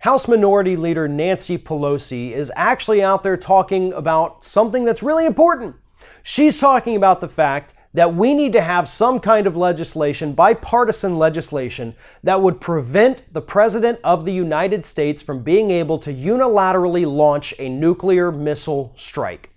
House Minority Leader Nancy Pelosi is actually out there talking about something that's really important. She's talking about the fact that we need to have some kind of legislation, bipartisan legislation, that would prevent the President of the United States from being able to unilaterally launch a nuclear missile strike.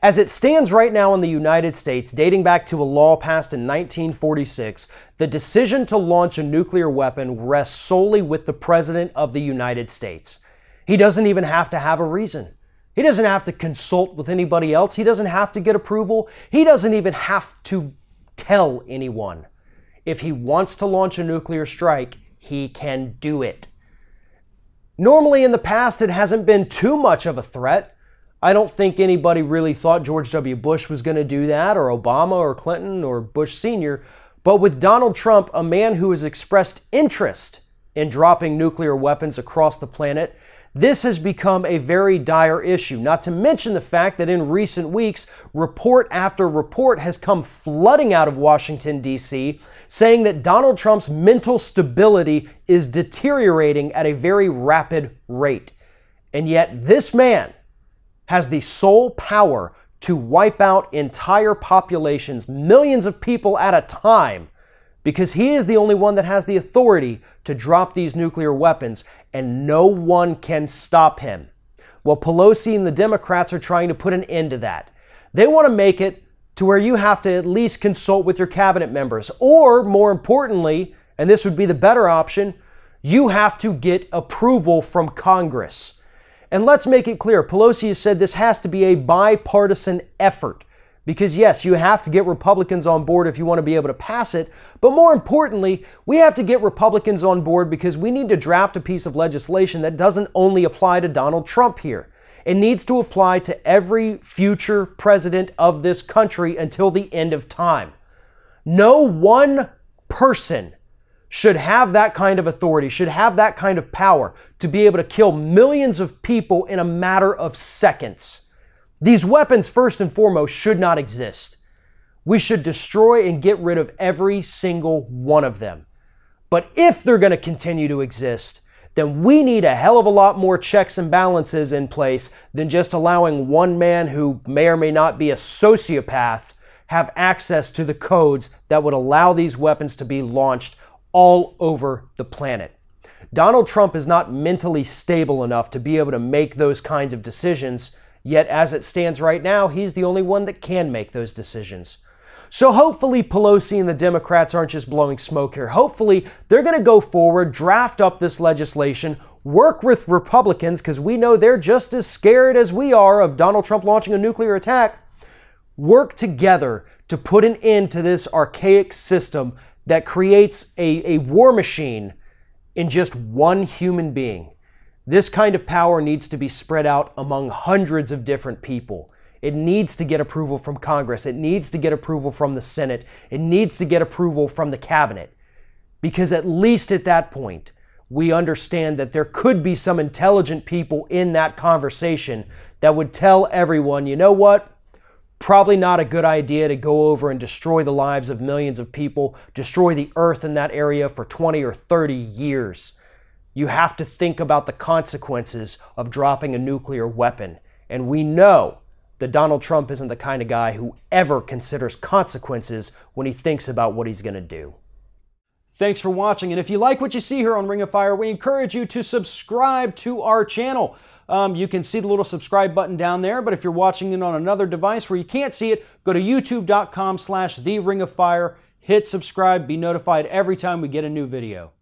As it stands right now in the United States, dating back to a law passed in 1946, the decision to launch a nuclear weapon rests solely with the President of the United States. He doesn't even have to have a reason. He doesn't have to consult with anybody else. He doesn't have to get approval. He doesn't even have to tell anyone. If he wants to launch a nuclear strike, he can do it. Normally in the past, it hasn't been too much of a threat. I don't think anybody really thought George W. Bush was going to do that, or Obama, or Clinton, or Bush Sr. But with Donald Trump, a man who has expressed interest in dropping nuclear weapons across the planet, this has become a very dire issue. Not to mention the fact that in recent weeks, report after report has come flooding out of Washington, D.C., saying that Donald Trump's mental stability is deteriorating at a very rapid rate. And yet this man has the sole power to wipe out entire populations, millions of people at a time, because he is the only one that has the authority to drop these nuclear weapons, and no one can stop him. Well, Pelosi and the Democrats are trying to put an end to that. They want to make it to where you have to at least consult with your cabinet members, or more importantly, and this would be the better option, you have to get approval from Congress. And let's make it clear, Pelosi has said this has to be a bipartisan effort. Because yes, you have to get Republicans on board if you want to be able to pass it. But more importantly, we have to get Republicans on board because we need to draft a piece of legislation that doesn't only apply to Donald Trump here. It needs to apply to every future president of this country until the end of time. No one person should have that kind of authority, should have that kind of power to be able to kill millions of people in a matter of seconds. These weapons, first and foremost, should not exist. We should destroy and get rid of every single one of them. But if they're going to continue to exist, then we need a hell of a lot more checks and balances in place than just allowing one man who may or may not be a sociopath have access to the codes that would allow these weapons to be launched all over the planet. Donald Trump is not mentally stable enough to be able to make those kinds of decisions, yet as it stands right now, he's the only one that can make those decisions. So hopefully Pelosi and the Democrats aren't just blowing smoke here. Hopefully they're going to go forward, draft up this legislation, work with Republicans, because we know they're just as scared as we are of Donald Trump launching a nuclear attack. Work together to put an end to this archaic system that creates a war machine in just one human being. This kind of power needs to be spread out among hundreds of different people. It needs to get approval from Congress. It needs to get approval from the Senate. It needs to get approval from the cabinet. Because at least at that point, we understand that there could be some intelligent people in that conversation that would tell everyone, you know what? Probably not a good idea to go over and destroy the lives of millions of people, destroy the earth in that area for 20 or 30 years. You have to think about the consequences of dropping a nuclear weapon. And we know that Donald Trump isn't the kind of guy who ever considers consequences when he thinks about what he's going to do. Thanks for watching, and if you like what you see here on Ring of Fire, we encourage you to subscribe to our channel. You can see the little subscribe button down there, but if you're watching it on another device where you can't see it, go to youtube.com/TheRingOfFire, hit subscribe, be notified every time we get a new video.